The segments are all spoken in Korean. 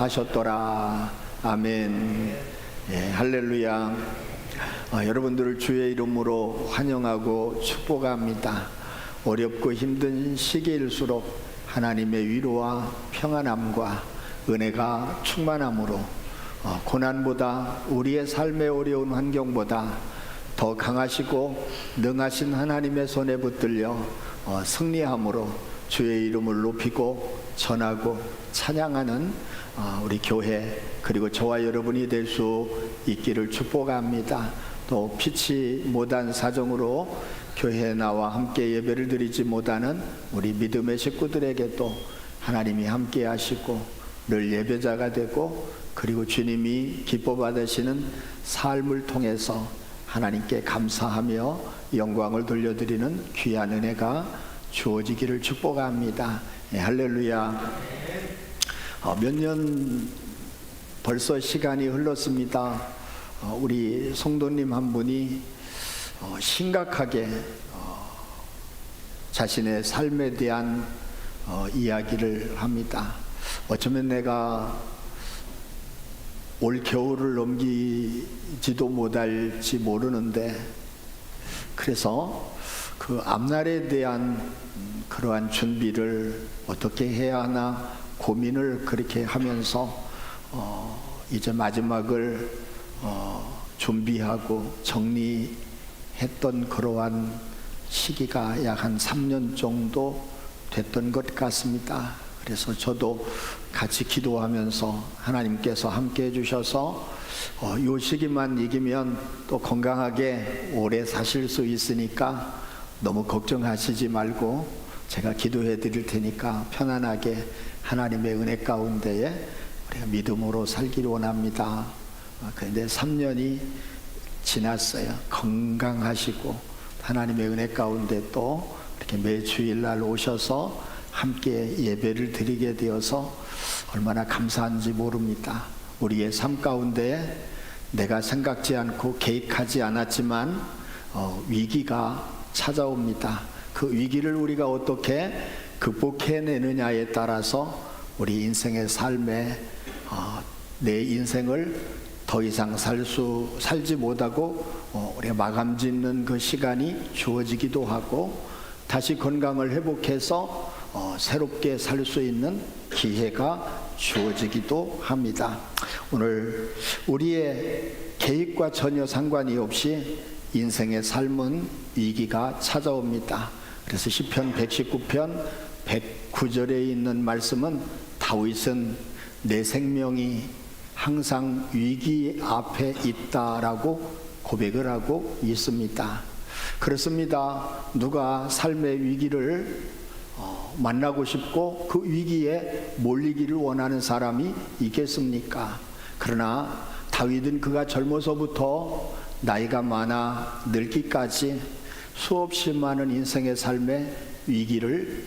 하셨더라. 아멘. 예, 할렐루야. 여러분들을 주의 이름으로 환영하고 축복합니다. 어렵고 힘든 시기일수록 하나님의 위로와 평안함과 은혜가 충만함으로 고난보다, 우리의 삶의 어려운 환경보다 더 강하시고 능하신 하나님의 손에 붙들려 승리함으로 주의 이름을 높이고 전하고 찬양하는 우리 교회, 그리고 저와 여러분이 될 수 있기를 축복합니다. 또 피치 못한 사정으로 교회에 나와 함께 예배를 드리지 못하는 우리 믿음의 식구들에게도 하나님이 함께 하시고 늘 예배자가 되고, 그리고 주님이 기뻐 받으시는 삶을 통해서 하나님께 감사하며 영광을 돌려드리는 귀한 은혜가 주어지기를 축복합니다. 네, 할렐루야. 몇 년 벌써 시간이 흘렀습니다. 우리 성도님 한 분이 심각하게 자신의 삶에 대한 이야기를 합니다. 어쩌면 내가 올 겨울을 넘기지도 못할지 모르는데, 그래서 그 앞날에 대한 그러한 준비를 어떻게 해야 하나 고민을 그렇게 하면서 이제 마지막을 준비하고 정리했던 그러한 시기가 약 한 3년 정도 됐던 것 같습니다. 그래서 저도 같이 기도하면서 하나님께서 함께 해주셔서 요 시기만 이기면 또 건강하게 오래 사실 수 있으니까 너무 걱정하시지 말고 제가 기도해 드릴 테니까 편안하게 하나님의 은혜 가운데에 우리가 믿음으로 살기를 원합니다. 그런데 3년이 지났어요. 건강하시고 하나님의 은혜 가운데 또 이렇게 매 주일날 오셔서 함께 예배를 드리게 되어서 얼마나 감사한지 모릅니다. 우리의 삶 가운데 내가 생각지 않고 계획하지 않았지만 위기가 찾아옵니다. 그 위기를 우리가 어떻게 극복해내느냐에 따라서 우리 인생의 삶에 내 인생을 더 이상 살지 못하고 우리가 마감 짓는 그 시간이 주어지기도 하고, 다시 건강을 회복해서 새롭게 살 수 있는 기회가 주어지기도 합니다. 오늘 우리의 계획과 전혀 상관이 없이 인생의 삶은 위기가 찾아옵니다. 그래서 시편 119편 109절에 있는 말씀은 다윗은 내 생명이 항상 위기 앞에 있다라고 고백을 하고 있습니다. 그렇습니다. 누가 삶의 위기를 만나고 싶고 그 위기에 몰리기를 원하는 사람이 있겠습니까? 그러나 다윗은 그가 젊어서부터 나이가 많아 늙기까지 수없이 많은 인생의 삶의 위기를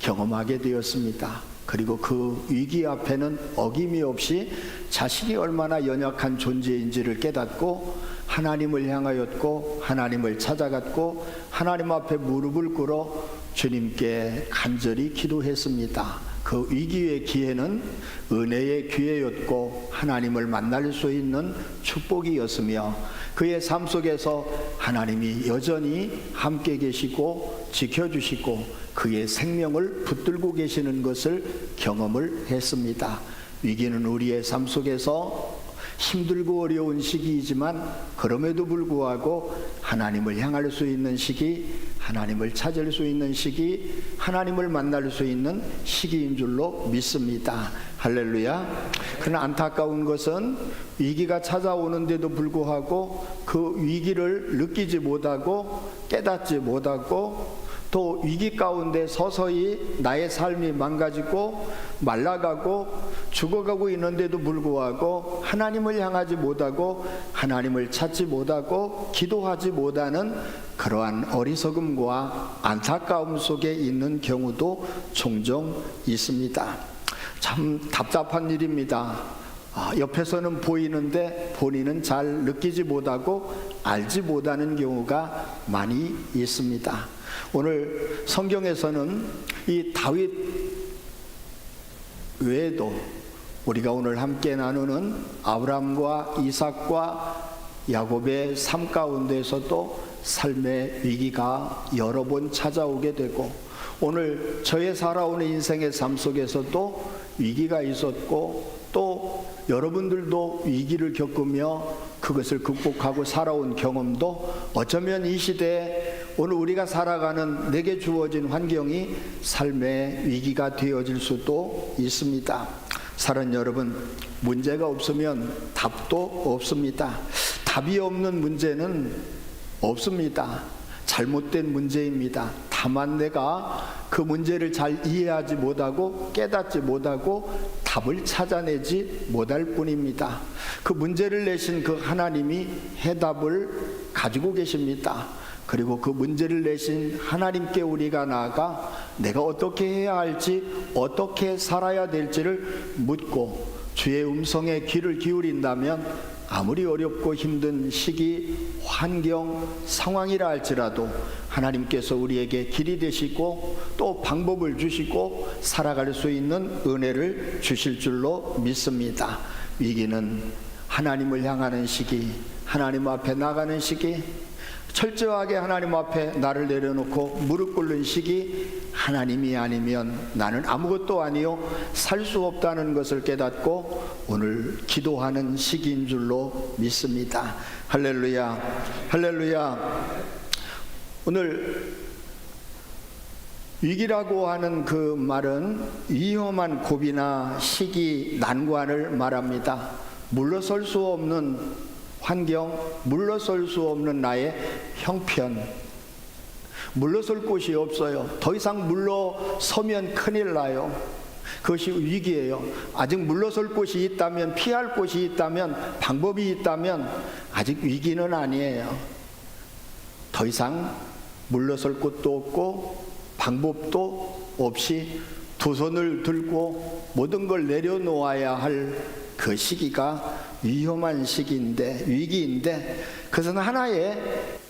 경험하게 되었습니다. 그리고 그 위기 앞에는 어김이 없이 자신이 얼마나 연약한 존재인지를 깨닫고 하나님을 향하였고 하나님을 찾아갔고 하나님 앞에 무릎을 꿇어 주님께 간절히 기도했습니다. 그 위기의 기회는 은혜의 기회였고 하나님을 만날 수 있는 축복이었으며, 그의 삶 속에서 하나님이 여전히 함께 계시고 지켜주시고 그의 생명을 붙들고 계시는 것을 경험을 했습니다. 위기는 우리의 삶 속에서 힘들고 어려운 시기이지만 그럼에도 불구하고 하나님을 향할 수 있는 시기, 하나님을 찾을 수 있는 시기, 하나님을 만날 수 있는 시기인 줄로 믿습니다. 할렐루야. 그러나 안타까운 것은 위기가 찾아오는데도 불구하고 그 위기를 느끼지 못하고 깨닫지 못하고 또 위기 가운데 서서히 나의 삶이 망가지고 말라가고 죽어가고 있는데도 불구하고 하나님을 향하지 못하고 하나님을 찾지 못하고 기도하지 못하는 그러한 어리석음과 안타까움 속에 있는 경우도 종종 있습니다. 참 답답한 일입니다. 옆에서는 보이는데 본인은 잘 느끼지 못하고 알지 못하는 경우가 많이 있습니다. 오늘 성경에서는 이 다윗 외에도 우리가 오늘 함께 나누는 아브라함과 이삭과 야곱의 삶 가운데서도 삶의 위기가 여러 번 찾아오게 되고, 오늘 저의 살아오는 인생의 삶 속에서도 위기가 있었고, 또 여러분들도 위기를 겪으며 그것을 극복하고 살아온 경험도 어쩌면 이 시대에 오늘 우리가 살아가는 내게 주어진 환경이 삶의 위기가 되어질 수도 있습니다. 사랑하는 여러분, 문제가 없으면 답도 없습니다. 답이 없는 문제는 없습니다. 잘못된 문제입니다. 다만 내가 그 문제를 잘 이해하지 못하고 깨닫지 못하고 답을 찾아내지 못할 뿐입니다. 그 문제를 내신 그 하나님이 해답을 가지고 계십니다. 그리고 그 문제를 내신 하나님께 우리가 나아가 내가 어떻게 해야 할지, 어떻게 살아야 될지를 묻고 주의 음성에 귀를 기울인다면 아무리 어렵고 힘든 시기, 환경, 상황이라 할지라도 하나님께서 우리에게 길이 되시고 또 방법을 주시고 살아갈 수 있는 은혜를 주실 줄로 믿습니다. 위기는 하나님을 향하는 시기, 하나님 앞에 나가는 시기, 철저하게 하나님 앞에 나를 내려놓고 무릎 꿇는 시기, 하나님이 아니면 나는 아무것도 아니요 살 수 없다는 것을 깨닫고 오늘 기도하는 시기인 줄로 믿습니다. 할렐루야, 할렐루야. 오늘 위기라고 하는 그 말은 위험한 고비나 시기, 난관을 말합니다. 물러설 수 없는 환경, 물러설 수 없는 나의 형편, 물러설 곳이 없어요. 더 이상 물러서면 큰일 나요. 그것이 위기예요. 아직 물러설 곳이 있다면, 피할 곳이 있다면, 방법이 있다면 아직 위기는 아니에요. 더 이상 물러설 곳도 없고 방법도 없이 두 손을 들고 모든 걸 내려놓아야 할 그 시기가 위험한 시기인데, 위기인데, 그것은 하나의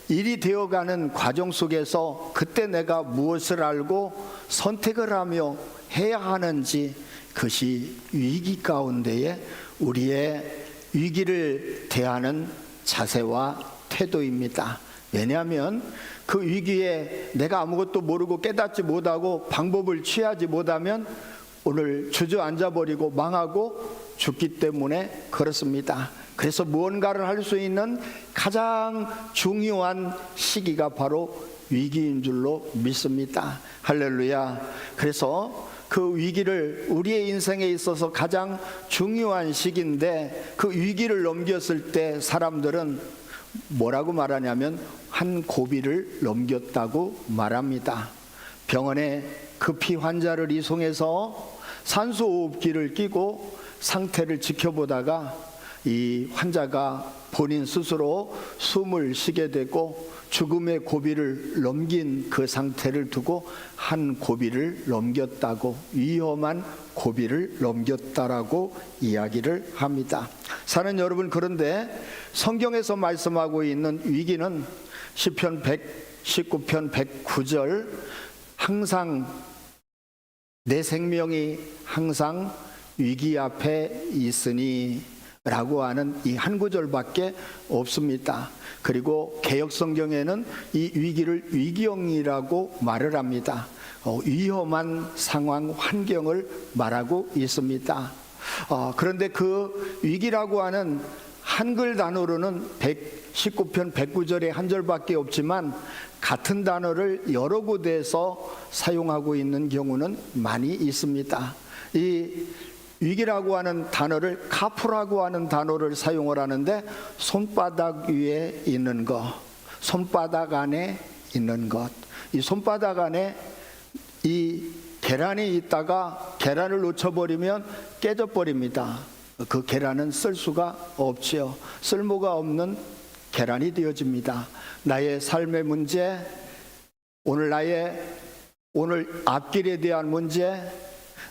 일이 되어가는 과정 속에서 그때 내가 무엇을 알고 선택을 하며 해야 하는지, 그것이 위기 가운데에 우리의 위기를 대하는 자세와 태도입니다. 왜냐하면 그 위기에 내가 아무것도 모르고 깨닫지 못하고 방법을 취하지 못하면 오늘 주저앉아 버리고 망하고 죽기 때문에 그렇습니다. 그래서 무언가를 할 수 있는 가장 중요한 시기가 바로 위기인 줄로 믿습니다. 할렐루야. 그래서 그 위기를, 우리의 인생에 있어서 가장 중요한 시기인데, 그 위기를 넘겼을 때 사람들은 뭐라고 말하냐면 한 고비를 넘겼다고 말합니다. 병원에 급히 환자를 이송해서 산소호흡기를 끼고 상태를 지켜보다가 이 환자가 본인 스스로 숨을 쉬게 되고 죽음의 고비를 넘긴 그 상태를 두고 한 고비를 넘겼다고, 위험한 고비를 넘겼다라고 이야기를 합니다. 사는 여러분, 그런데 성경에서 말씀하고 있는 위기는 시편 119편 109절, 항상 내 생명이 항상 위기 앞에 있으니 라고 하는 이 한 구절밖에 없습니다. 그리고 개역성경에는 이 위기를 위기형이라고 말을 합니다. 위험한 상황, 환경을 말하고 있습니다. 그런데 그 위기라고 하는 한글 단어로는 119편 109절에 한 절밖에 없지만 같은 단어를 여러 곳에서 사용하고 있는 경우는 많이 있습니다. 이 위기라고 하는 단어를 카프라고 하는 단어를 사용을 하는데, 손바닥 위에 있는 것, 손바닥 안에 있는 것, 이 손바닥 안에 이 계란이 있다가 계란을 놓쳐버리면 깨져버립니다. 그 계란은 쓸 수가 없지요. 쓸모가 없는 계란이 되어집니다. 나의 삶의 문제, 오늘 앞길에 대한 문제,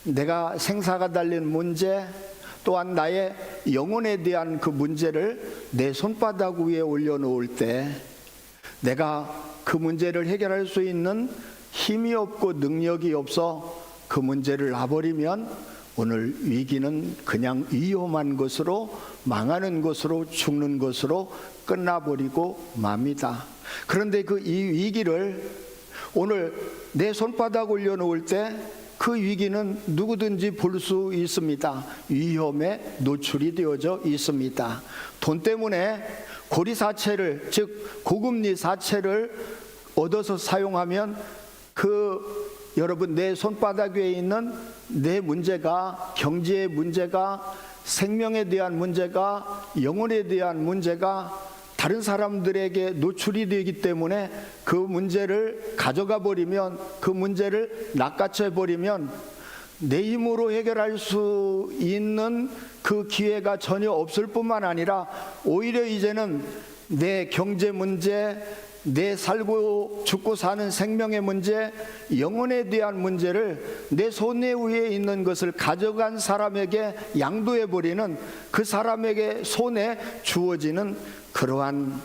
내가 생사가 달린 문제, 또한 나의 영혼에 대한 그 문제를 내 손바닥 위에 올려놓을 때 내가 그 문제를 해결할 수 있는 힘이 없고 능력이 없어 그 문제를 놔버리면 오늘 위기는 그냥 위험한 것으로, 망하는 것으로, 죽는 것으로 끝나버리고 맙니다. 그런데 그 이 위기를 오늘 내 손바닥 올려놓을 때 그 위기는 누구든지 볼 수 있습니다. 위험에 노출이 되어져 있습니다. 돈 때문에 고리사채를, 즉 고금리 사채를 얻어서 사용하면 여러분 내 손바닥 위에 있는 내 문제가, 경제의 문제가, 생명에 대한 문제가, 영혼에 대한 문제가 다른 사람들에게 노출이 되기 때문에 그 문제를 가져가 버리면, 그 문제를 낚아채 버리면 내 힘으로 해결할 수 있는 그 기회가 전혀 없을 뿐만 아니라 오히려 이제는 내 경제 문제, 내 살고 죽고 사는 생명의 문제, 영혼에 대한 문제를 내 손에 위에 있는 것을 가져간 사람에게 양도해 버리는, 그 사람에게 손에 주어지는 그러한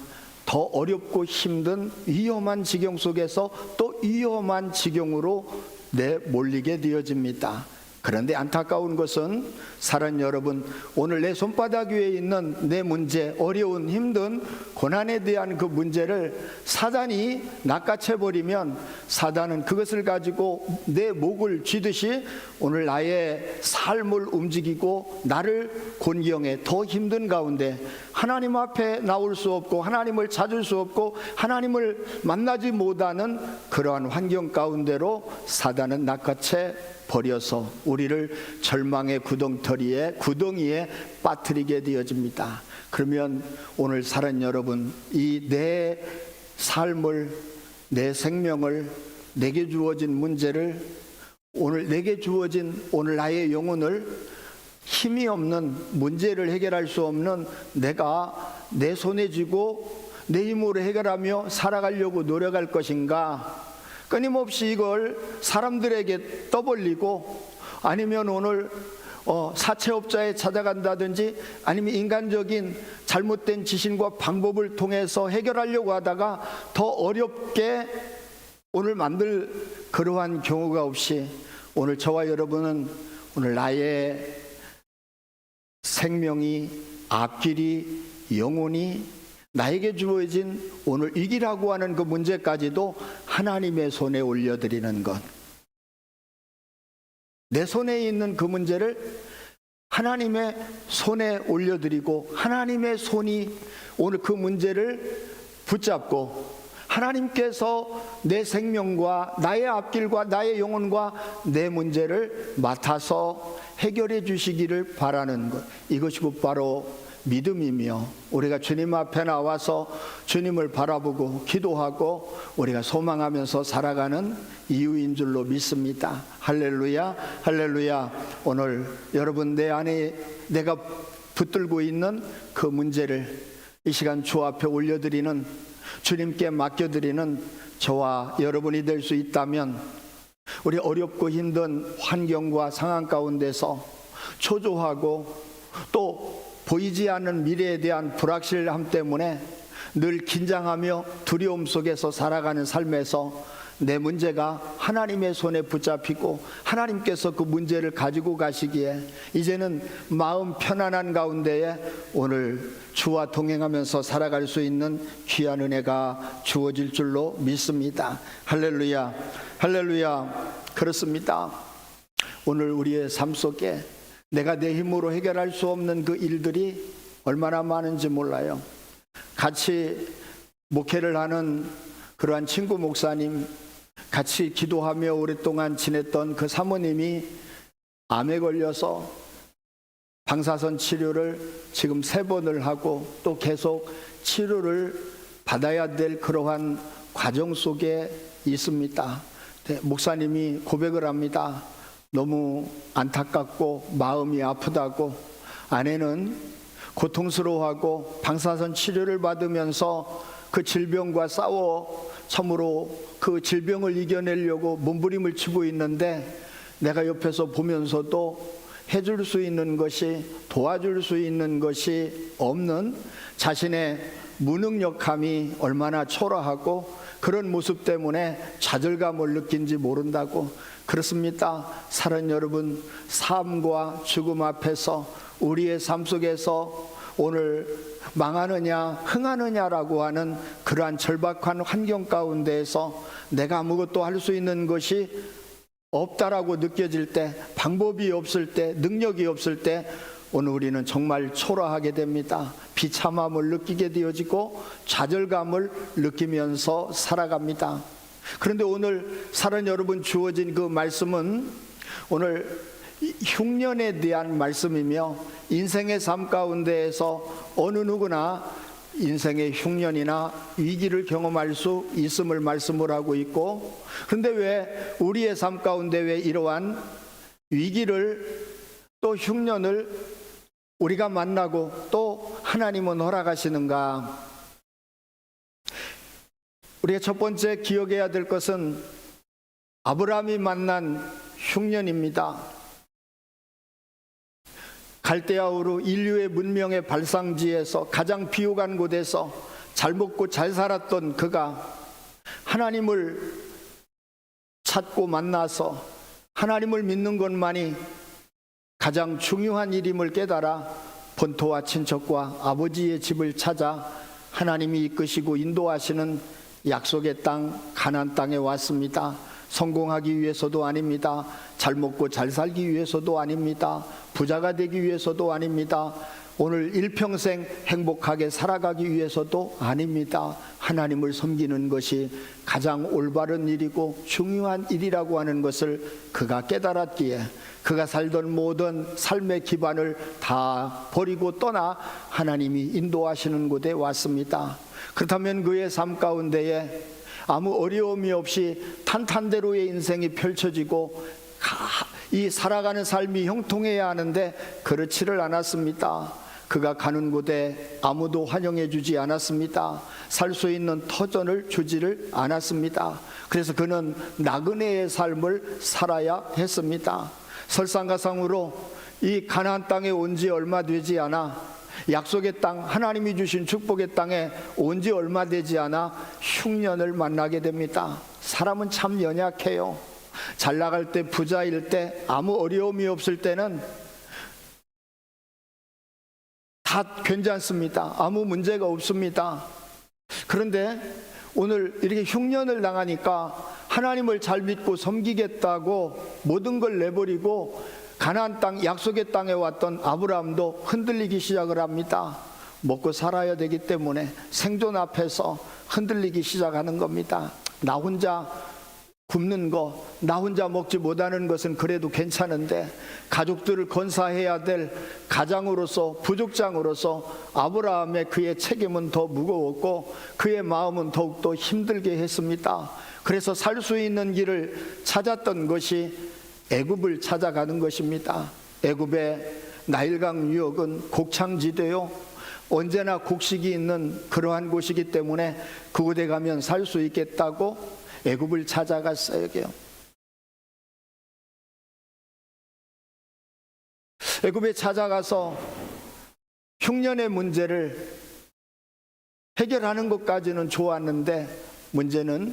더 어렵고 힘든 위험한 지경 속에서 또 위험한 지경으로 몰리게 되어집니다. 그런데 안타까운 것은 사랑 여러분, 오늘 내 손바닥 위에 있는 내 문제, 어려운 힘든 고난에 대한 그 문제를 사단이 낚아채 버리면 사단은 그것을 가지고 내 목을 쥐듯이 오늘 나의 삶을 움직이고 나를 곤경해 더 힘든 가운데 하나님 앞에 나올 수 없고 하나님을 찾을 수 없고 하나님을 만나지 못하는 그러한 환경 가운데로 사단은 낚아채 버려서 우리를 절망의 구덩이에 빠뜨리게 되어집니다. 그러면 오늘 사랑 여러분, 이 내 삶을, 내 생명을, 내게 주어진 문제를, 오늘 내게 주어진 오늘 나의 영혼을 힘이 없는, 문제를 해결할 수 없는 내가 내 손에 쥐고 내 힘으로 해결하며 살아가려고 노력할 것인가? 끊임없이 이걸 사람들에게 떠벌리고, 아니면 오늘 사채업자에 찾아간다든지 아니면 인간적인 잘못된 지식과 방법을 통해서 해결하려고 하다가 더 어렵게 오늘 만들 그러한 경우가 없이 오늘 저와 여러분은 오늘 나의 생명이, 앞길이, 영혼이 나에게 주어진 오늘 위기라고 하는 그 문제까지도 하나님의 손에 올려드리는 것, 내 손에 있는 그 문제를 하나님의 손에 올려드리고 하나님의 손이 오늘 그 문제를 붙잡고 하나님께서 내 생명과 나의 앞길과 나의 영혼과 내 문제를 맡아서 해결해 주시기를 바라는 것, 이것이 곧 바로 믿음이며 우리가 주님 앞에 나와서 주님을 바라보고 기도하고 우리가 소망하면서 살아가는 이유인 줄로 믿습니다. 할렐루야, 할렐루야. 오늘 여러분 내 안에 내가 붙들고 있는 그 문제를 이 시간 주 앞에 올려드리는, 주님께 맡겨드리는 저와 여러분이 될 수 있다면 우리 어렵고 힘든 환경과 상황 가운데서 초조하고 또 보이지 않는 미래에 대한 불확실함 때문에 늘 긴장하며 두려움 속에서 살아가는 삶에서 내 문제가 하나님의 손에 붙잡히고 하나님께서 그 문제를 가지고 가시기에 이제는 마음 편안한 가운데에 오늘 주와 동행하면서 살아갈 수 있는 귀한 은혜가 주어질 줄로 믿습니다. 할렐루야, 할렐루야. 그렇습니다. 오늘 우리의 삶 속에 내가 내 힘으로 해결할 수 없는 그 일들이 얼마나 많은지 몰라요. 같이 목회를 하는 그러한 친구 목사님, 같이 기도하며 오랫동안 지냈던 그 사모님이 암에 걸려서 방사선 치료를 지금 3번을 하고 또 계속 치료를 받아야 될 그러한 과정 속에 있습니다. 목사님이 고백을 합니다. 너무 안타깝고 마음이 아프다고, 아내는 고통스러워하고 방사선 치료를 받으면서 그 질병과 싸워 참으로 그 질병을 이겨내려고 몸부림을 치고 있는데 내가 옆에서 보면서도 해줄 수 있는 것이, 도와줄 수 있는 것이 없는 자신의 무능력함이 얼마나 초라하고 그런 모습 때문에 좌절감을 느낀지 모른다고. 그렇습니다. 사랑 여러분, 삶과 죽음 앞에서 우리의 삶 속에서 오늘 망하느냐 흥하느냐라고 하는 그러한 절박한 환경 가운데에서 내가 아무것도 할 수 있는 것이 없다라고 느껴질 때, 방법이 없을 때, 능력이 없을 때 오늘 우리는 정말 초라하게 됩니다. 비참함을 느끼게 되어지고 좌절감을 느끼면서 살아갑니다. 그런데 오늘 사랑 여러분, 주어진 그 말씀은 오늘 흉년에 대한 말씀이며, 인생의 삶 가운데에서 어느 누구나 인생의 흉년이나 위기를 경험할 수 있음을 말씀을 하고 있고, 그런데 왜 우리의 삶 가운데 왜 이러한 위기를 또 흉년을 우리가 만나고 또 하나님은 허락하시는가? 우리가 첫 번째 기억해야 될 것은 아브라함이 만난 흉년입니다. 갈대아우르 인류의 문명의 발상지에서 가장 비옥한 곳에서 잘 먹고 잘 살았던 그가 하나님을 찾고 만나서 하나님을 믿는 것만이 가장 중요한 일임을 깨달아 본토와 친척과 아버지의 집을 찾아 하나님이 이끄시고 인도하시는 약속의 땅 가나안 땅에 왔습니다. 성공하기 위해서도 아닙니다. 잘 먹고 잘 살기 위해서도 아닙니다. 부자가 되기 위해서도 아닙니다. 오늘 일평생 행복하게 살아가기 위해서도 아닙니다. 하나님을 섬기는 것이 가장 올바른 일이고 중요한 일이라고 하는 것을 그가 깨달았기에 그가 살던 모든 삶의 기반을 다 버리고 떠나 하나님이 인도하시는 곳에 왔습니다. 그렇다면 그의 삶 가운데에 아무 어려움이 없이 탄탄대로의 인생이 펼쳐지고 이 살아가는 삶이 형통해야 하는데 그렇지를 않았습니다. 그가 가는 곳에 아무도 환영해 주지 않았습니다. 살 수 있는 터전을 주지를 않았습니다. 그래서 그는 나그네의 삶을 살아야 했습니다. 설상가상으로 이 가나안 땅에 온 지 얼마 되지 않아, 약속의 땅, 하나님이 주신 축복의 땅에 온 지 얼마 되지 않아 흉년을 만나게 됩니다. 사람은 참 연약해요. 잘 나갈 때, 부자일 때, 아무 어려움이 없을 때는 다 괜찮습니다. 아무 문제가 없습니다. 그런데 오늘 이렇게 흉년을 당하니까 하나님을 잘 믿고 섬기겠다고 모든 걸 내버리고 가나안 땅, 약속의 땅에 왔던 아브라함도 흔들리기 시작을 합니다. 먹고 살아야 되기 때문에 생존 앞에서 흔들리기 시작하는 겁니다. 나 혼자 굶는 거, 나 혼자 먹지 못하는 것은 그래도 괜찮은데 가족들을 건사해야 될 가장으로서, 부족장으로서 아브라함의 그의 책임은 더 무거웠고 그의 마음은 더욱더 힘들게 했습니다. 그래서 살 수 있는 길을 찾았던 것이 애굽을 찾아가는 것입니다. 애굽의 나일강 유역은 곡창지대요, 언제나 곡식이 있는 그러한 곳이기 때문에 그곳에 가면 살 수 있겠다고 애굽을 찾아갔어요. 애굽에 찾아가서 흉년의 문제를 해결하는 것까지는 좋았는데 문제는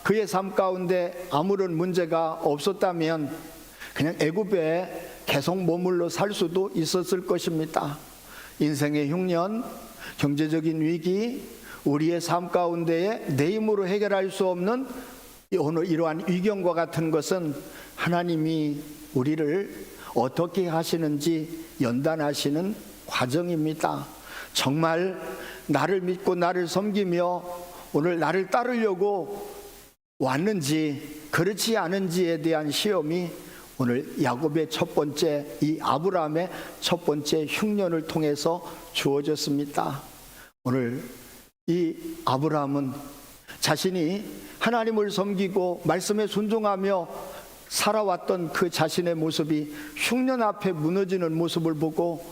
그의 삶 가운데 아무런 문제가 없었다면 그냥 애굽에 계속 머물러 살 수도 있었을 것입니다. 인생의 흉년, 경제적인 위기, 우리의 삶 가운데에 내 힘으로 해결할 수 없는 오늘 이러한 위경과 같은 것은 하나님이 우리를 어떻게 하시는지 연단하시는 과정입니다. 정말 나를 믿고 나를 섬기며 오늘 나를 따르려고 왔는지 그렇지 않은지에 대한 시험이 오늘 야곱의 첫 번째, 이 아브라함의 첫 번째 흉년을 통해서 주어졌습니다. 오늘 이 아브라함은 자신이 하나님을 섬기고 말씀에 순종하며 살아왔던 그 자신의 모습이 흉년 앞에 무너지는 모습을 보고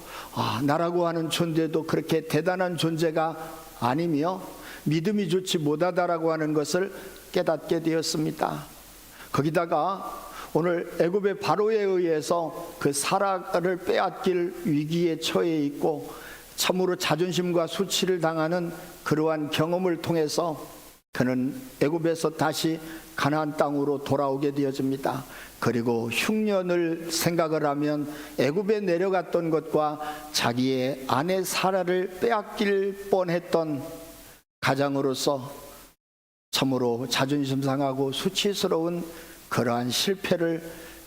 나라고 하는 존재도 그렇게 대단한 존재가 아니며 믿음이 좋지 못하다라고 하는 것을 깨닫게 되었습니다. 거기다가 오늘 애굽의 바로에 의해서 그 사라를 빼앗길 위기에 처해 있고 참으로 자존심과 수치를 당하는 그러한 경험을 통해서 그는 애굽에서 다시 가나안 땅으로 돌아오게 되어집니다. 그리고 흉년을 생각을 하면 애굽에 내려갔던 것과 자기의 아내 사라를 빼앗길 뻔했던 가장으로서 참으로 자존심 상하고 수치스러운 그러한 실패를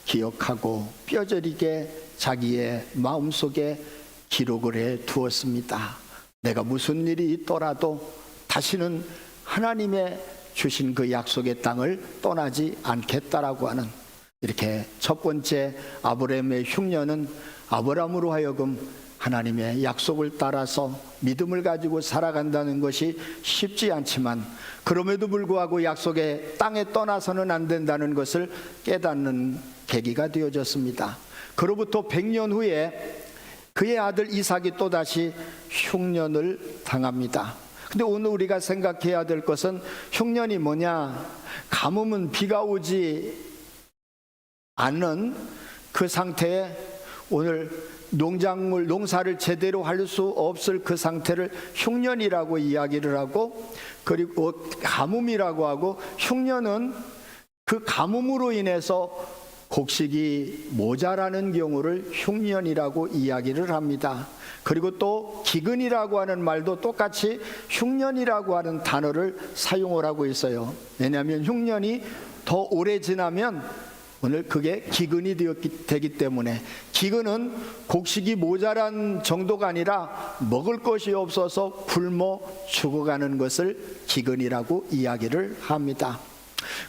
기억하고 뼈저리게 자기의 마음속에 기록을 해 두었습니다. 내가 무슨 일이 있더라도 다시는 하나님의 주신 그 약속의 땅을 떠나지 않겠다라고 하는, 이렇게 첫 번째 아브라함의 흉년은 아브라함으로 하여금 하나님의 약속을 따라서 믿음을 가지고 살아간다는 것이 쉽지 않지만, 그럼에도 불구하고 약속의 땅에 떠나서는 안 된다는 것을 깨닫는 계기가 되어졌습니다. 그로부터 100년 후에 그의 아들 이삭이 또다시 흉년을 당합니다. 근데 오늘 우리가 생각해야 될 것은 흉년이 뭐냐? 가뭄은 비가 오지 않는 그 상태에 오늘 농사를 제대로 할 수 없을 그 상태를 흉년이라고 이야기를 하고, 그리고 가뭄이라고 하고, 흉년은 그 가뭄으로 인해서 곡식이 모자라는 경우를 흉년이라고 이야기를 합니다. 그리고 또 기근이라고 하는 말도 똑같이 흉년이라고 하는 단어를 사용을 하고 있어요. 왜냐하면 흉년이 더 오래 지나면 오늘 그게 기근이 되기 때문에, 기근은 곡식이 모자란 정도가 아니라 먹을 것이 없어서 굶어 죽어가는 것을 기근이라고 이야기를 합니다.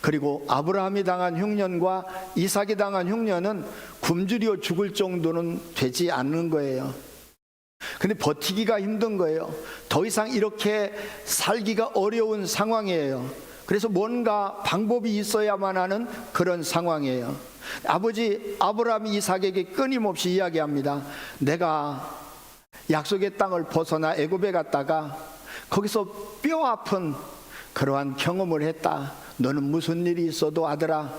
그리고 아브라함이 당한 흉년과 이삭이 당한 흉년은 굶주려 죽을 정도는 되지 않는 거예요. 근데 버티기가 힘든 거예요. 더 이상 이렇게 살기가 어려운 상황이에요. 그래서 뭔가 방법이 있어야만 하는 그런 상황이에요. 아버지 아브라함이 이삭에게 끊임없이 이야기합니다. 내가 약속의 땅을 벗어나 애굽에 갔다가 거기서 뼈 아픈 그러한 경험을 했다. 너는 무슨 일이 있어도 아들아,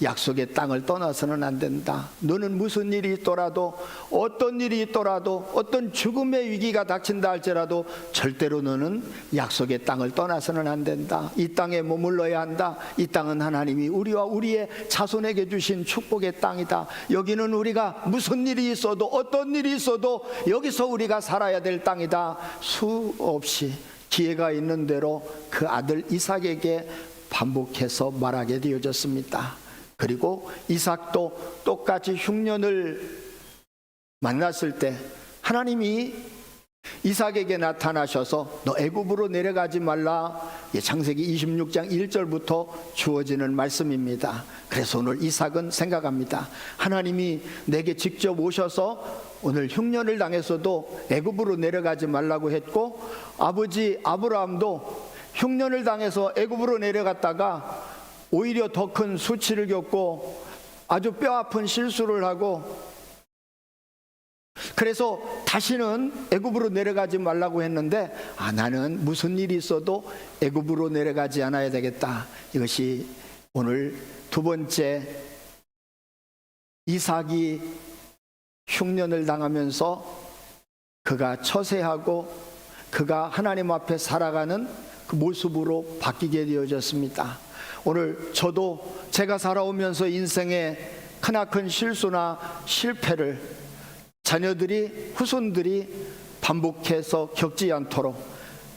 약속의 땅을 떠나서는 안 된다. 너는 무슨 일이 있더라도, 어떤 일이 있더라도, 어떤 죽음의 위기가 닥친다 할지라도 절대로 너는 약속의 땅을 떠나서는 안 된다. 이 땅에 머물러야 한다. 이 땅은 하나님이 우리와 우리의 자손에게 주신 축복의 땅이다. 여기는 우리가 무슨 일이 있어도, 어떤 일이 있어도 여기서 우리가 살아야 될 땅이다. 수없이 기회가 있는 대로 그 아들 이삭에게 반복해서 말하게 되어졌습니다. 그리고 이삭도 똑같이 흉년을 만났을 때 하나님이 이삭에게 나타나셔서 너 애굽으로 내려가지 말라, 창세기 26장 1절부터 주어지는 말씀입니다. 그래서 오늘 이삭은 생각합니다. 하나님이 내게 직접 오셔서 오늘 흉년을 당해서도 애굽으로 내려가지 말라고 했고, 아버지 아브라함도 흉년을 당해서 애굽으로 내려갔다가 오히려 더 큰 수치를 겪고 아주 뼈아픈 실수를 하고, 그래서 다시는 애굽으로 내려가지 말라고 했는데, 나는 무슨 일이 있어도 애굽으로 내려가지 않아야 되겠다. 이것이 오늘 두 번째 이삭이 흉년을 당하면서 그가 처세하고 그가 하나님 앞에 살아가는 그 모습으로 바뀌게 되어졌습니다. 오늘 저도 제가 살아오면서 인생의 크나큰 실수나 실패를 자녀들이, 후손들이 반복해서 겪지 않도록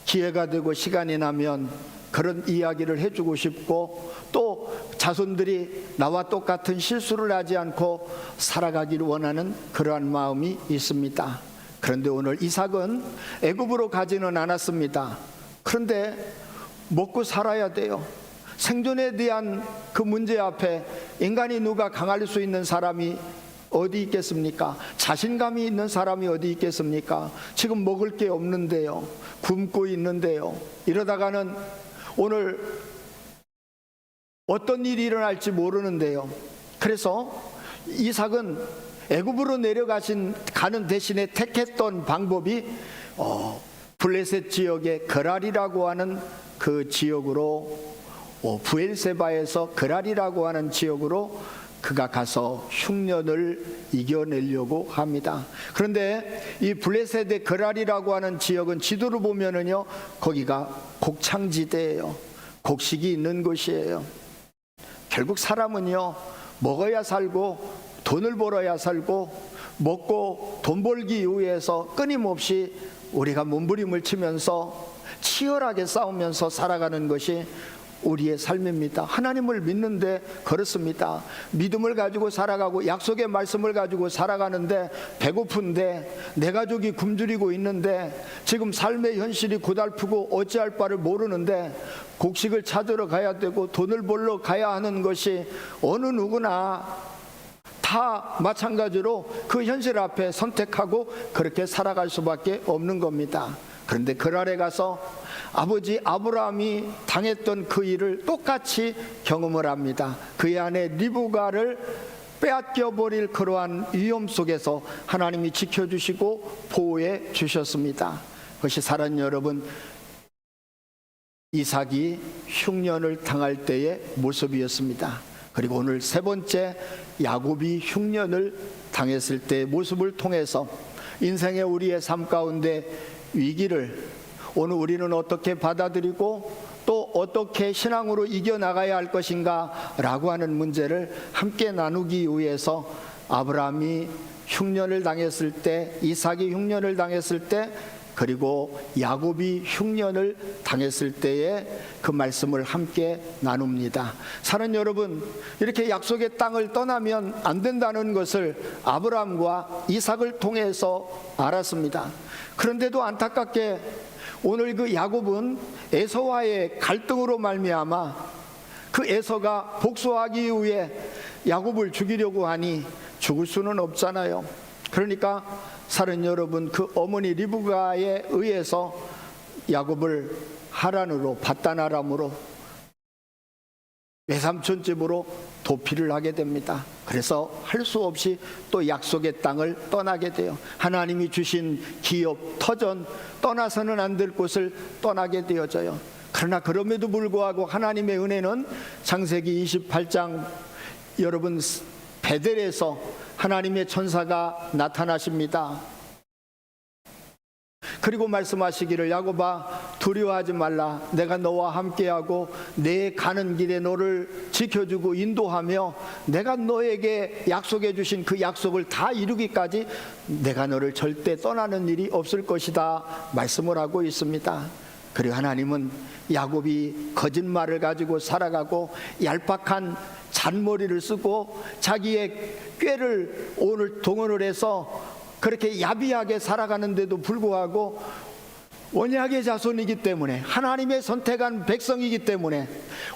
기회가 되고 시간이 나면 그런 이야기를 해주고 싶고, 또 자손들이 나와 똑같은 실수를 하지 않고 살아가기를 원하는 그러한 마음이 있습니다. 그런데 오늘 이삭은 애굽으로 가지는 않았습니다. 그런데 먹고 살아야 돼요. 생존에 대한 그 문제 앞에 인간이 누가 강할 수 있는 사람이 어디 있겠습니까? 자신감이 있는 사람이 어디 있겠습니까? 지금 먹을 게 없는데요, 굶고 있는데요. 이러다가는 오늘 어떤 일이 일어날지 모르는데요. 그래서 이삭은 애굽으로 가는 대신에 택했던 방법이 블레셋 지역의 그랄이라고 하는 그 지역으로, 부엘세바에서 그랄이라고 하는 지역으로 그가 가서 흉년을 이겨내려고 합니다. 그런데 이 블레셋의 그랄이라고 하는 지역은 지도를 보면은요, 거기가 곡창지대예요. 곡식이 있는 곳이에요. 결국 사람은요, 먹어야 살고 돈을 벌어야 살고, 먹고 돈 벌기 위해서 끊임없이 우리가 몸부림을 치면서 치열하게 싸우면서 살아가는 것이 우리의 삶입니다. 하나님을 믿는데 그렇습니다. 믿음을 가지고 살아가고 약속의 말씀을 가지고 살아가는데, 배고픈데 내 가족이 굶주리고 있는데, 지금 삶의 현실이 고달프고 어찌할 바를 모르는데 곡식을 찾으러 가야 되고 돈을 벌러 가야 하는 것이 어느 누구나 다 마찬가지로 그 현실 앞에 선택하고 그렇게 살아갈 수밖에 없는 겁니다. 그런데 그랄에 가서 아버지 아브라함이 당했던 그 일을 똑같이 경험을 합니다. 그의 아내 리브가를 빼앗겨 버릴 그러한 위험 속에서 하나님이 지켜주시고 보호해 주셨습니다. 그것이 사랑하는 여러분, 이삭이 흉년을 당할 때의 모습이었습니다. 그리고 오늘 세 번째, 야곱이 흉년을 당했을 때의 모습을 통해서 인생의 우리의 삶 가운데 위기를 오늘 우리는 어떻게 받아들이고 또 어떻게 신앙으로 이겨나가야 할 것인가 라고 하는 문제를 함께 나누기 위해서, 아브라함이 흉년을 당했을 때, 이삭이 흉년을 당했을 때, 그리고 야곱이 흉년을 당했을 때의 그 말씀을 함께 나눕니다. 사랑하는 여러분, 이렇게 약속의 땅을 떠나면 안 된다는 것을 아브라함과 이삭을 통해서 알았습니다. 그런데도 안타깝게 오늘 그 야곱은 에서와의 갈등으로 말미암아 그 에서가 복수하기 위해 야곱을 죽이려고 하니 죽을 수는 없잖아요. 그러니까 사랑하는 여러분, 그 어머니 리브가에 의해서 야곱을 하란으로, 밧단 아람으로, 외삼촌 집으로 도피를 하게 됩니다. 그래서 할 수 없이 또 약속의 땅을 떠나게 돼요. 하나님이 주신 기업, 터전, 떠나서는 안 될 곳을 떠나게 되어져요. 그러나 그럼에도 불구하고 하나님의 은혜는 창세기 28장 여러분 베델에서 하나님의 천사가 나타나십니다. 그리고 말씀하시기를, 야곱아 두려워하지 말라. 내가 너와 함께하고 내 가는 길에 너를 지켜주고 인도하며 내가 너에게 약속해 주신 그 약속을 다 이루기까지 내가 너를 절대 떠나는 일이 없을 것이다 말씀을 하고 있습니다. 그리고 하나님은 야곱이 거짓말을 가지고 살아가고 얄팍한 잔머리를 쓰고 자기의 꾀를 오늘 동원을 해서 그렇게 야비하게 살아가는데도 불구하고 언약의 자손이기 때문에, 하나님의 선택한 백성이기 때문에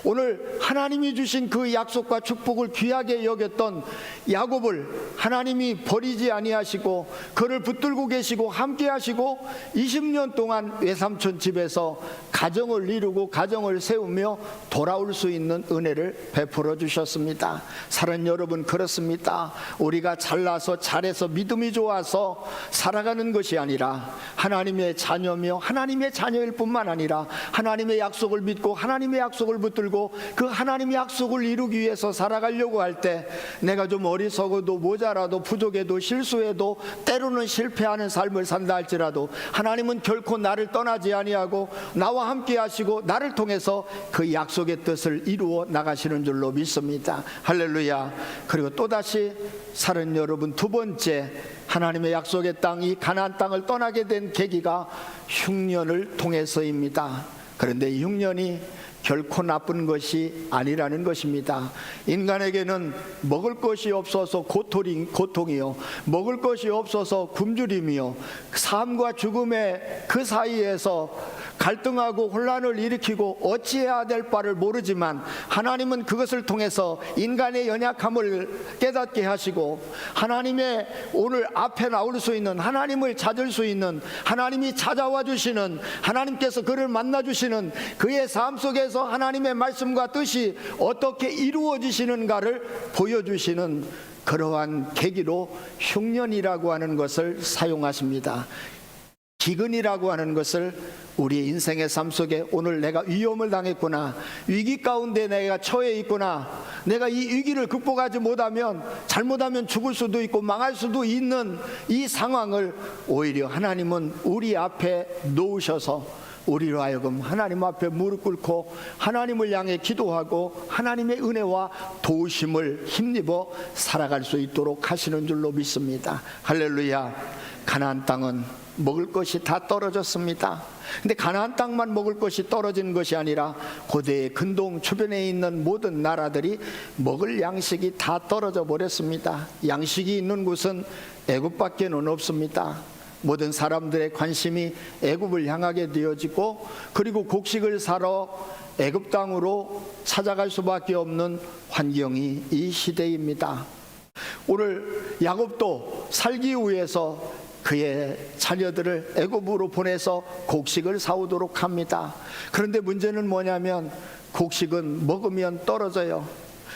오늘 하나님이 주신 그 약속과 축복을 귀하게 여겼던 야곱을 하나님이 버리지 아니하시고 그를 붙들고 계시고 함께 하시고 20년 동안 외삼촌 집에서 가정을 이루고 가정을 세우며 돌아올 수 있는 은혜를 베풀어 주셨습니다. 사랑하는 여러분, 그렇습니다. 우리가 잘나서 잘해서 믿음이 좋아서 살아가는 것이 아니라 하나님의 자녀며 하나님의 자녀일 뿐만 아니라 하나님의 약속을 믿고 하나님의 약속을 붙들고 그 하나님의 약속을 이루기 위해서 살아가려고 할 때 내가 좀 어리석어도 모자라도 부족해도 실수해도 때로는 실패하는 삶을 산다 할지라도 하나님은 결코 나를 떠나지 아니하고 나와 함께 하시고 나를 통해서 그 약속의 뜻을 이루어 나가시는 줄로 믿습니다. 할렐루야. 그리고 또다시 사랑하는 여러분, 두 번째, 하나님의 약속의 땅, 이 가나안 땅을 떠나게 된 계기가 흉년을 통해서입니다. 그런데 이 흉년이 결코 나쁜 것이 아니라는 것입니다. 인간에게는 먹을 것이 없어서 고통이요, 먹을 것이 없어서 굶주림이요, 삶과 죽음의 그 사이에서 갈등하고 혼란을 일으키고 어찌해야 될 바를 모르지만 하나님은 그것을 통해서 인간의 연약함을 깨닫게 하시고 하나님의 오늘 앞에 나올 수 있는, 하나님을 찾을 수 있는, 하나님이 찾아와 주시는, 하나님께서 그를 만나 주시는 그의 삶 속에서 하나님의 말씀과 뜻이 어떻게 이루어지시는가를 보여주시는 그러한 계기로 흉년이라고 하는 것을 사용하십니다. 기근이라고 하는 것을 우리의 인생의 삶 속에 오늘 내가 위험을 당했구나, 위기 가운데 내가 처해 있구나, 내가 이 위기를 극복하지 못하면 잘못하면 죽을 수도 있고 망할 수도 있는 이 상황을 오히려 하나님은 우리 앞에 놓으셔서 우리로 하여금 하나님 앞에 무릎 꿇고 하나님을 향해 기도하고 하나님의 은혜와 도우심을 힘입어 살아갈 수 있도록 하시는 줄로 믿습니다. 할렐루야. 가나안 땅은 먹을 것이 다 떨어졌습니다. 근데 가나안 땅만 먹을 것이 떨어진 것이 아니라 고대의 근동 주변에 있는 모든 나라들이 먹을 양식이 다 떨어져 버렸습니다. 양식이 있는 곳은 애굽밖에는 없습니다. 모든 사람들의 관심이 애굽을 향하게 되어지고, 그리고 곡식을 사러 애굽 땅으로 찾아갈 수밖에 없는 환경이 이 시대입니다. 오늘 야곱도 살기 위해서 그의 자녀들을 애굽으로 보내서 곡식을 사오도록 합니다. 그런데 문제는 뭐냐면 곡식은 먹으면 떨어져요.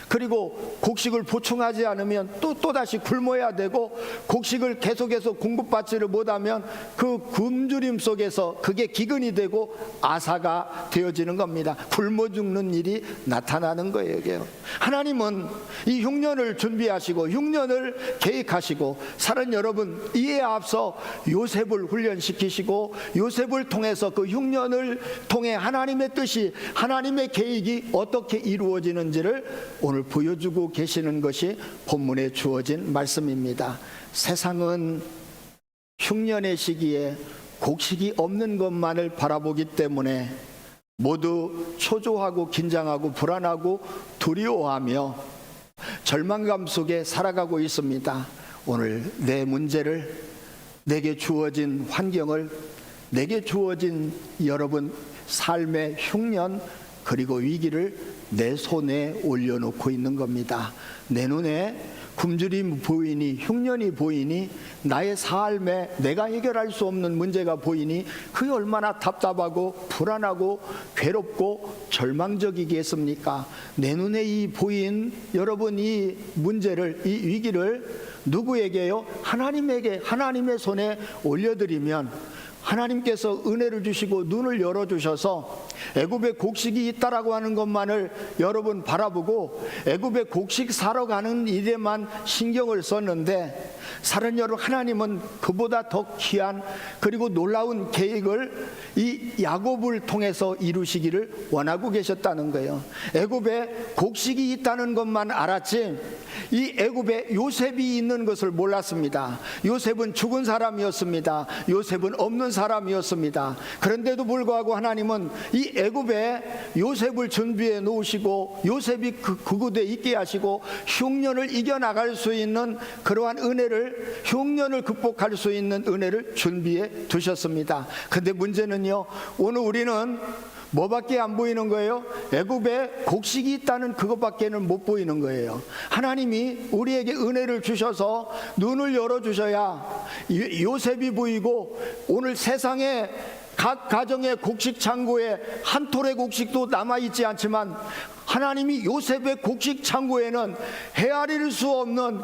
그리고 곡식을 보충하지 않으면 또다시 굶어야 되고, 곡식을 계속해서 공급받지를 못하면 그 굶주림 속에서 그게 기근이 되고 아사가 되어지는 겁니다. 굶어 죽는 일이 나타나는 거예요. 하나님은 이 흉년을 준비하시고 흉년을 계획하시고, 사는 여러분, 이에 앞서 요셉을 훈련시키시고 요셉을 통해서 그 흉년을 통해 하나님의 뜻이, 하나님의 계획이 어떻게 이루어지는지를 오늘 보여주고 계시는 것이 본문에 주어진 말씀입니다. 세상은 흉년의 시기에 곡식이 없는 것만을 바라보기 때문에 모두 초조하고 긴장하고 불안하고 두려워하며 절망감 속에 살아가고 있습니다. 오늘 내 문제를, 내게 주어진 환경을, 내게 주어진 여러분 삶의 흉년 그리고 위기를 내 손에 올려놓고 있는 겁니다. 내 눈에 굶주림이 보이니, 흉년이 보이니, 나의 삶에 내가 해결할 수 없는 문제가 보이니 그게 얼마나 답답하고 불안하고 괴롭고 절망적이겠습니까? 내 눈에 이 보인 여러분 이 문제를, 이 위기를 누구에게요? 하나님에게, 하나님의 손에 올려드리면 하나님께서 은혜를 주시고 눈을 열어주셔서 애굽에 곡식이 있다라고 하는 것만을 여러분 바라보고 애굽에 곡식 사러 가는 일에만 신경을 썼는데, 사는 여러분, 하나님은 그보다 더 귀한 그리고 놀라운 계획을 이 야곱을 통해서 이루시기를 원하고 계셨다는 거예요. 애굽에 곡식이 있다는 것만 알았지 이 애굽에 요셉이 있는 것을 몰랐습니다. 요셉은 죽은 사람이었습니다. 요셉은 없는 사람이었습니다. 그런데도 불구하고 하나님은 이 애굽에 요셉을 준비해 놓으시고 요셉이 그곳에 있게 하시고 흉년을 이겨나갈 수 있는 그러한 은혜를, 흉년을 극복할 수 있는 은혜를 준비해 두셨습니다. 근데 문제는요, 오늘 우리는 뭐밖에 안 보이는 거예요? 애굽에 곡식이 있다는 그것밖에는 못 보이는 거예요. 하나님이 우리에게 은혜를 주셔서 눈을 열어주셔야 요셉이 보이고, 오늘 세상에 각 가정의 곡식 창고에 한 톨의 곡식도 남아있지 않지만 하나님이 요셉의 곡식 창고에는 헤아릴 수 없는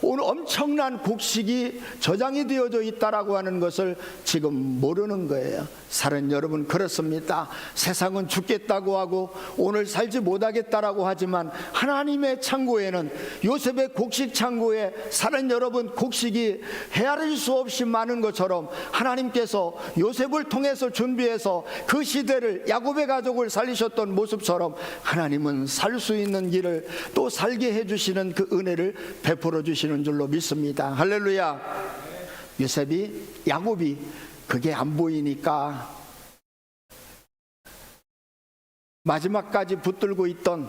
오늘 엄청난 곡식이 저장이 되어져 있다라고 하는 것을 지금 모르는 거예요. 사는 여러분, 그렇습니다. 세상은 죽겠다고 하고 오늘 살지 못하겠다라고 하지만 하나님의 창고에는, 요셉의 곡식 창고에 사는 여러분 곡식이 헤아릴 수 없이 많은 것처럼 하나님께서 요셉을 통해서 준비해서 그 시대를, 야곱의 가족을 살리셨던 모습처럼 하나님은 살 수 있는 길을 또 살게 해주시는 그 은혜를 베풀어 주시는 줄로 믿습니다. 할렐루야. 야곱이 그게 안 보이니까 마지막까지 붙들고 있던,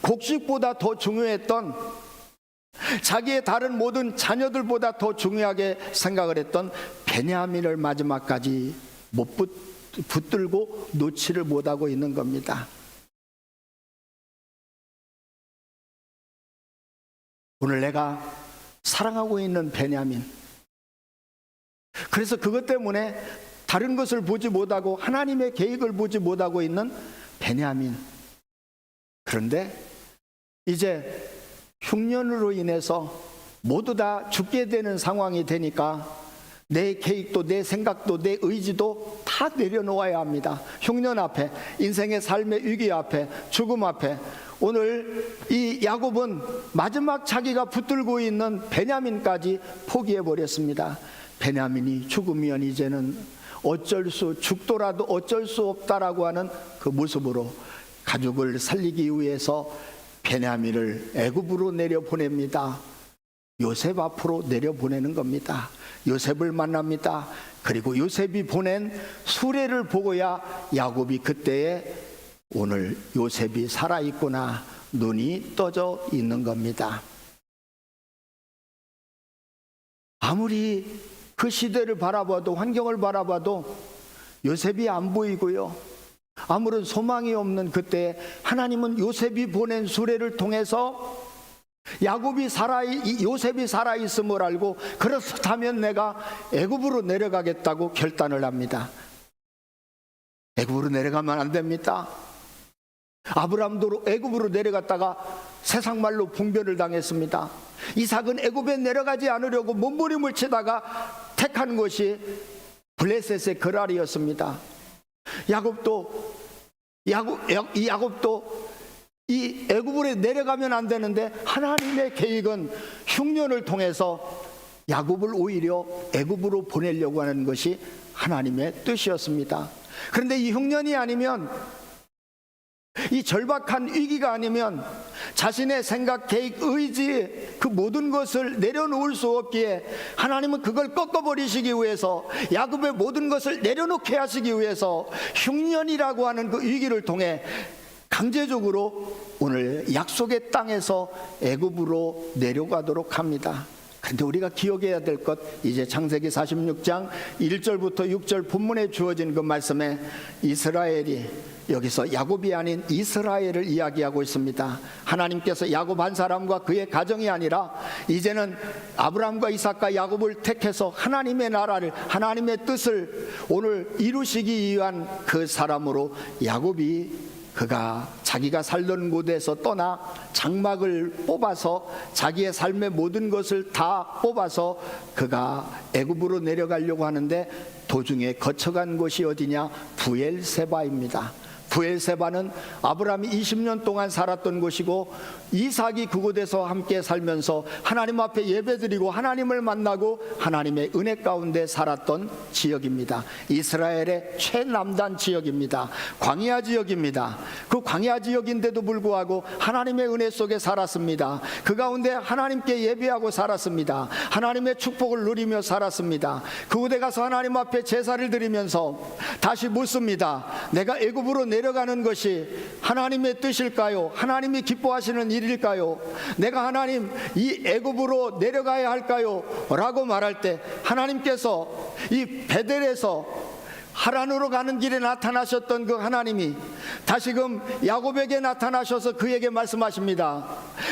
곡식보다 더 중요했던, 자기의 다른 모든 자녀들보다 더 중요하게 생각을 했던 베냐민을 마지막까지 못 붙들고 놓지를 못하고 있는 겁니다. 오늘 내가 사랑하고 있는 베냐민, 그래서 그것 때문에 다른 것을 보지 못하고 하나님의 계획을 보지 못하고 있는 베냐민, 그런데 이제 흉년으로 인해서 모두 다 죽게 되는 상황이 되니까 내 계획도 내 생각도 내 의지도 다 내려놓아야 합니다. 흉년 앞에, 인생의 삶의 위기 앞에, 죽음 앞에. 오늘 이 야곱은 마지막 자기가 붙들고 있는 베냐민까지 포기해버렸습니다. 베냐민이 죽으면 이제는 죽더라도 어쩔 수 없다라고 하는 그 모습으로 가족을 살리기 위해서 베냐민을 애굽으로 내려보냅니다. 요셉 앞으로 내려보내는 겁니다. 요셉을 만납니다. 그리고 요셉이 보낸 수레를 보고야 야곱이 그때에 오늘 요셉이 살아있구나 눈이 떠져 있는 겁니다. 아무리 그 시대를 바라봐도, 환경을 바라봐도 요셉이 안 보이고요, 아무런 소망이 없는 그때 하나님은 요셉이 보낸 수레를 통해서 요셉이 살아있음을 알고, 그렇다면 내가 애굽으로 내려가겠다고 결단을 합니다. 애굽으로 내려가면 안 됩니다. 아브라함도 애굽으로 내려갔다가 세상 말로 봉변을 당했습니다. 이삭은 애굽에 내려가지 않으려고 몸부림을 치다가 택한 것이 블레셋의 거랄이었습니다. 야곱도 이 애굽으로 내려가면 안 되는데 하나님의 계획은 흉년을 통해서 야곱을 오히려 애굽으로 보내려고 하는 것이 하나님의 뜻이었습니다. 그런데 이 흉년이 아니면, 이 절박한 위기가 아니면 자신의 생각, 계획, 의지 그 모든 것을 내려놓을 수 없기에 하나님은 그걸 꺾어버리시기 위해서, 야곱의 모든 것을 내려놓게 하시기 위해서 흉년이라고 하는 그 위기를 통해 강제적으로 오늘 약속의 땅에서 애굽으로 내려가도록 합니다. 그런데 우리가 기억해야 될 것, 이제 창세기 46장 1절부터 6절 본문에 주어진 그 말씀에 이스라엘이, 여기서 야곱이 아닌 이스라엘을 이야기하고 있습니다. 하나님께서 야곱 한 사람과 그의 가정이 아니라 이제는 아브라함과 이삭과 야곱을 택해서 하나님의 나라를, 하나님의 뜻을 오늘 이루시기 위한 그 사람으로 야곱이, 그가 자기가 살던 곳에서 떠나 장막을 뽑아서 자기의 삶의 모든 것을 다 뽑아서 그가 애굽으로 내려가려고 하는데 도중에 거쳐간 곳이 어디냐? 부엘세바입니다. 부엘세바는 아브라함이 20년 동안 살았던 곳이고, 이삭이 그곳에서 함께 살면서 하나님 앞에 예배드리고 하나님을 만나고 하나님의 은혜 가운데 살았던 지역입니다. 이스라엘의 최남단 지역입니다. 광야 지역입니다. 그 광야 지역인데도 불구하고 하나님의 은혜 속에 살았습니다. 그 가운데 하나님께 예배하고 살았습니다. 하나님의 축복을 누리며 살았습니다. 그곳에 가서 하나님 앞에 제사를 드리면서 다시 묻습니다. 내가 애굽으로 내려가는 것이 하나님의 뜻일까요? 하나님이 기뻐하시는 일일까요? 내가 하나님 이 애굽으로 내려가야 할까요? 라고 말할 때 하나님께서 이 베델에서 하란으로 가는 길에 나타나셨던 그 하나님이 다시금 야곱에게 나타나셔서 그에게 말씀하십니다.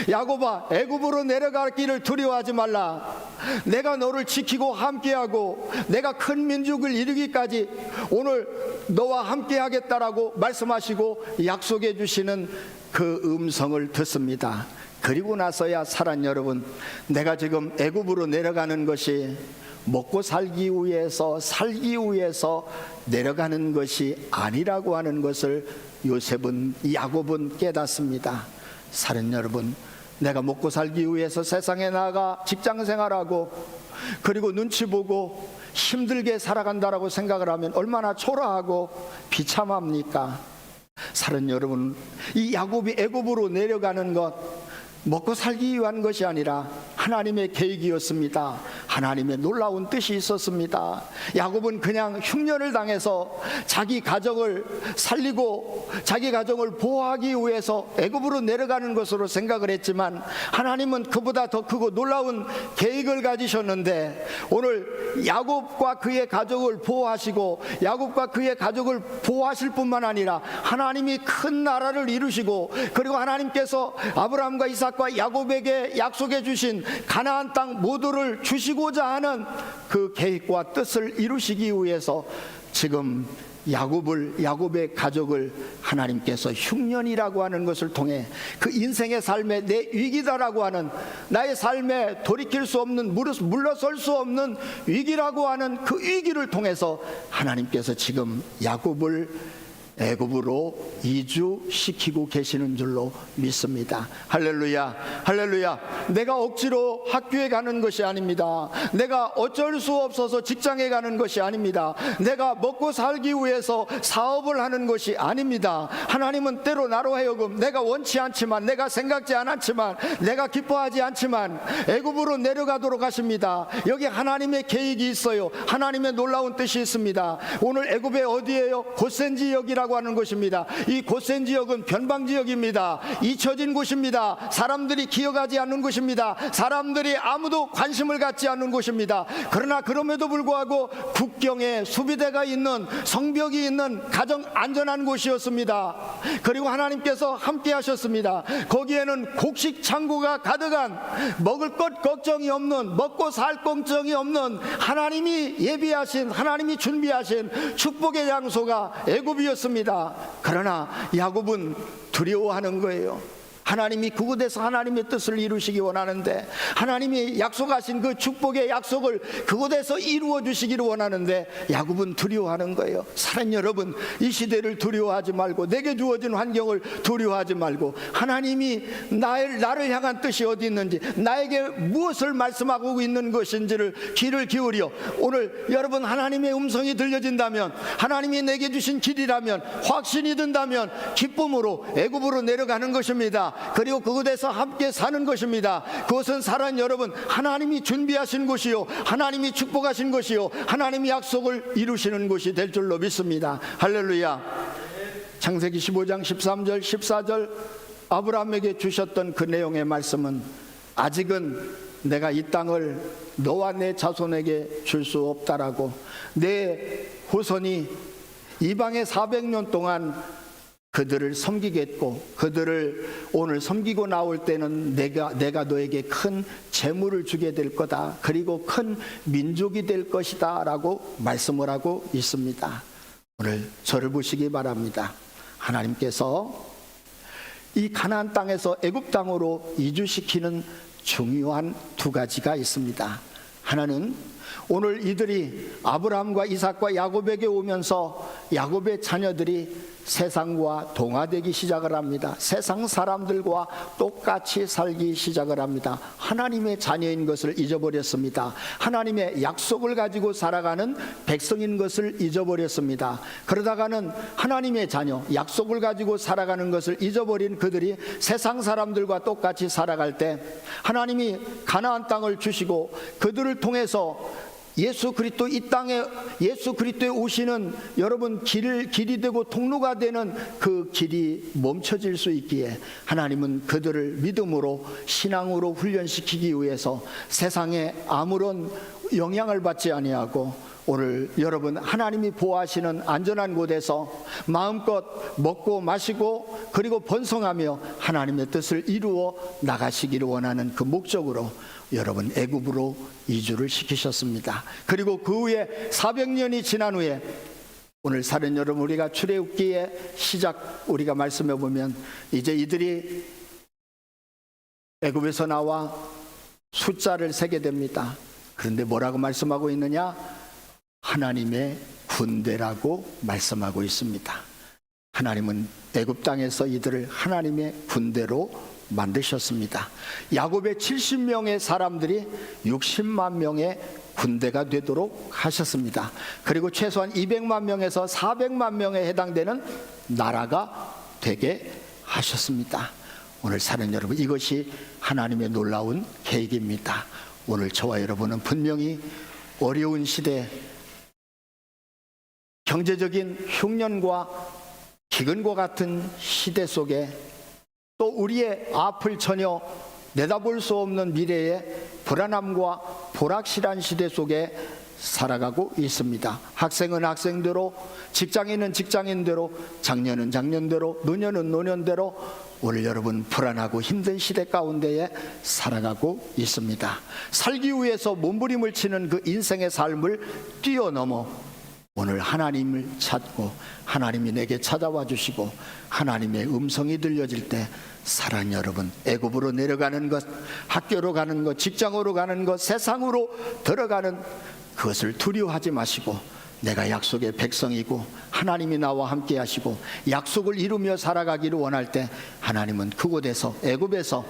야곱아, 애굽으로 내려갈 길을 두려워하지 말라. 내가 너를 지키고 함께하고 내가 큰 민족을 이루기까지 오늘 너와 함께하겠다라고 말씀하시고 약속해 주시는 그 음성을 듣습니다. 그리고 나서야 사랑 여러분, 내가 지금 애굽으로 내려가는 것이 먹고 살기 위해서 내려가는 것이 아니라고 하는 것을 야곱은 깨닫습니다. 사랑 여러분, 내가 먹고 살기 위해서 세상에 나가 직장 생활하고 그리고 눈치 보고 힘들게 살아간다라고 생각을 하면 얼마나 초라하고 비참합니까? 사랑 여러분, 이 야곱이 애굽으로 내려가는 것, 먹고 살기 위한 것이 아니라 하나님의 계획이었습니다. 하나님의 놀라운 뜻이 있었습니다. 야곱은 그냥 흉년을 당해서 자기 가정을 살리고 자기 가정을 보호하기 위해서 애굽으로 내려가는 것으로 생각을 했지만 하나님은 그보다 더 크고 놀라운 계획을 가지셨는데, 오늘 야곱과 그의 가족을 보호하시고 야곱과 그의 가족을 보호하실 뿐만 아니라 하나님이 큰 나라를 이루시고, 그리고 하나님께서 아브라함과 이삭과 야곱에게 약속해 주신 가나안 땅 모두를 주시고자 하는 그 계획과 뜻을 이루시기 위해서 지금 야곱의 가족을 하나님께서 흉년이라고 하는 것을 통해 그 인생의 삶에 내 위기다라고 하는, 나의 삶에 돌이킬 수 없는, 물러설 수 없는 위기라고 하는 그 위기를 통해서 하나님께서 지금 야곱을 애굽으로 이주시키고 계시는 줄로 믿습니다. 할렐루야, 할렐루야. 내가 억지로 학교에 가는 것이 아닙니다. 내가 어쩔 수 없어서 직장에 가는 것이 아닙니다. 내가 먹고 살기 위해서 사업을 하는 것이 아닙니다. 하나님은 때로 나로 하여금 내가 원치 않지만, 내가 생각지 않았지만, 내가 기뻐하지 않지만 애굽으로 내려가도록 하십니다. 여기 하나님의 계획이 있어요. 하나님의 놀라운 뜻이 있습니다. 오늘 애굽의 어디예요? 고센 지역이라고 하는 곳입니다. 이 고센 지역은 변방 지역입니다. 잊혀진 곳입니다. 사람들이 기억하지 않는 곳입니다. 사람들이 아무도 관심을 갖지 않는 곳입니다. 그러나 그럼에도 불구하고 국경에 수비대가 있는, 성벽이 있는 가장 안전한 곳이었습니다. 그리고 하나님께서 함께 하셨습니다. 거기에는 곡식 창고가 가득한, 먹을 것 걱정이 없는, 먹고 살 걱정이 없는 하나님이 예비하신, 하나님이 준비하신 축복의 장소가 애굽이었습니다. 그러나 야곱은 두려워하는 거예요. 하나님이 그곳에서 하나님의 뜻을 이루시기 원하는데, 하나님이 약속하신 그 축복의 약속을 그곳에서 이루어 주시기를 원하는데 야곱은 두려워하는 거예요. 사랑 여러분, 이 시대를 두려워하지 말고, 내게 주어진 환경을 두려워하지 말고, 하나님이 나를 향한 뜻이 어디 있는지, 나에게 무엇을 말씀하고 있는 것인지를 귀를 기울여, 오늘 여러분 하나님의 음성이 들려진다면, 하나님이 내게 주신 길이라면, 확신이 든다면 기쁨으로 애굽으로 내려가는 것입니다. 그리고 그곳에서 함께 사는 것입니다. 그것은 사랑 여러분, 하나님이 준비하신 곳이요, 하나님이 축복하신 곳이요, 하나님이 약속을 이루시는 곳이 될 줄로 믿습니다. 할렐루야. 창세기 15장 13절 14절 아브라함에게 주셨던 그 내용의 말씀은, 아직은 내가 이 땅을 너와 내 자손에게 줄 수 없다라고, 내 후손이 이방의 400년 동안 그들을 섬기겠고, 그들을 오늘 섬기고 나올 때는 내가 너에게 큰 재물을 주게 될 거다, 그리고 큰 민족이 될 것이다 라고 말씀을 하고 있습니다. 오늘 저를 보시기 바랍니다. 하나님께서 이 가나안 땅에서 애굽 땅으로 이주시키는 중요한 두 가지가 있습니다. 하나는 오늘 이들이 아브라함과 이삭과 야곱에게 오면서 야곱의 자녀들이 세상과 동화되기 시작을 합니다. 세상 사람들과 똑같이 살기 시작을 합니다. 하나님의 자녀인 것을 잊어버렸습니다. 하나님의 약속을 가지고 살아가는 백성인 것을 잊어버렸습니다. 그러다가는 하나님의 자녀, 약속을 가지고 살아가는 것을 잊어버린 그들이 세상 사람들과 똑같이 살아갈 때 하나님이 가나안 땅을 주시고, 그들을 통해서 예수 그리스도 이 땅에, 예수 그리스도에 오시는 여러분 길이 되고 통로가 되는 그 길이 멈춰질 수 있기에 하나님은 그들을 믿음으로, 신앙으로 훈련시키기 위해서 세상에 아무런 영향을 받지 아니하고, 오늘 여러분 하나님이 보호하시는 안전한 곳에서 마음껏 먹고 마시고 그리고 번성하며 하나님의 뜻을 이루어 나가시기를 원하는 그 목적으로 여러분 애굽으로 이주를 시키셨습니다. 그리고 그 후에 400년이 지난 후에 오늘 사는 여러분, 우리가 출애굽기의 시작 우리가 말씀해 보면, 이제 이들이 애굽에서 나와 숫자를 세게 됩니다. 그런데 뭐라고 말씀하고 있느냐? 하나님의 군대라고 말씀하고 있습니다. 하나님은 애굽 땅에서 이들을 하나님의 군대로 만드셨습니다. 야곱의 70명의 사람들이 60만 명의 군대가 되도록 하셨습니다. 그리고 최소한 200만 명에서 400만 명에 해당되는 나라가 되게 하셨습니다. 오늘 사는 여러분, 이것이 하나님의 놀라운 계획입니다. 오늘 저와 여러분은 분명히 어려운 시대, 경제적인 흉년과 기근과 같은 시대 속에, 또 우리의 앞을 전혀 내다볼 수 없는 미래의 불안함과 불확실한 시대 속에 살아가고 있습니다. 학생은 학생대로, 직장인은 직장인대로, 장년은 장년대로, 노년은 노년대로 오늘 여러분 불안하고 힘든 시대 가운데에 살아가고 있습니다. 살기 위해서 몸부림을 치는 그 인생의 삶을 뛰어넘어 오늘 하나님을 찾고 하나님이 내게 찾아와 주시고 하나님의 음성이 들려질 때 사랑하는 여러분, 애굽으로 내려가는 것, 학교로 가는 것, 직장으로 가는 것, 세상으로 들어가는 그것을 두려워하지 마시고 내가 약속의 백성이고 하나님이 나와 함께 하시고 약속을 이루며 살아가기를 원할 때 하나님은 그곳에서, 애굽에서,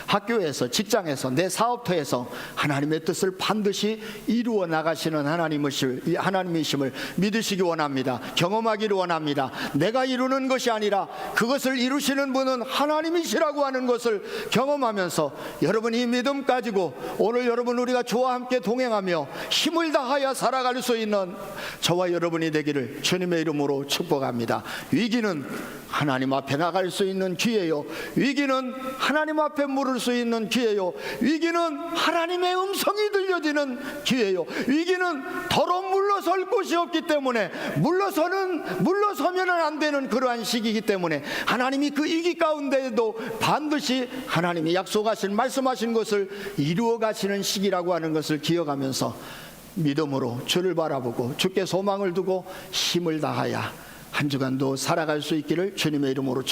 학교에서, 직장에서, 내 사업터에서 하나님의 뜻을 반드시 이루어 나가시는 하나님이심을 믿으시기 원합니다. 경험하기를 원합니다. 내가 이루는 것이 아니라 그것을 이루시는 분은 하나님이시라고 하는 것을 경험하면서 여러분 이 믿음 가지고 오늘 여러분 우리가 주와 함께 동행하며 힘을 다하여 살아갈 수 있는 저와 여러분이 되기를 주님의 이름으로 축복합니다. 위기는 하나님 앞에 나갈 수 있는 기회요, 위기는 하나님 앞에 물을 수 있는 기회요, 위기는 하나님의 음성이 들려지는 기회요, 위기는 더러 물러설 곳이 없기 때문에 물러서면 안 되는 그러한 시기이기 때문에 하나님이 그 위기 가운데에도 반드시 하나님이 약속하신 말씀하신 것을 이루어 가시는 시기라고 하는 것을 기억하면서 믿음으로 주를 바라보고 주께 소망을 두고 힘을 다하여 한 주간도 살아갈 수 있기를 주님의 이름으로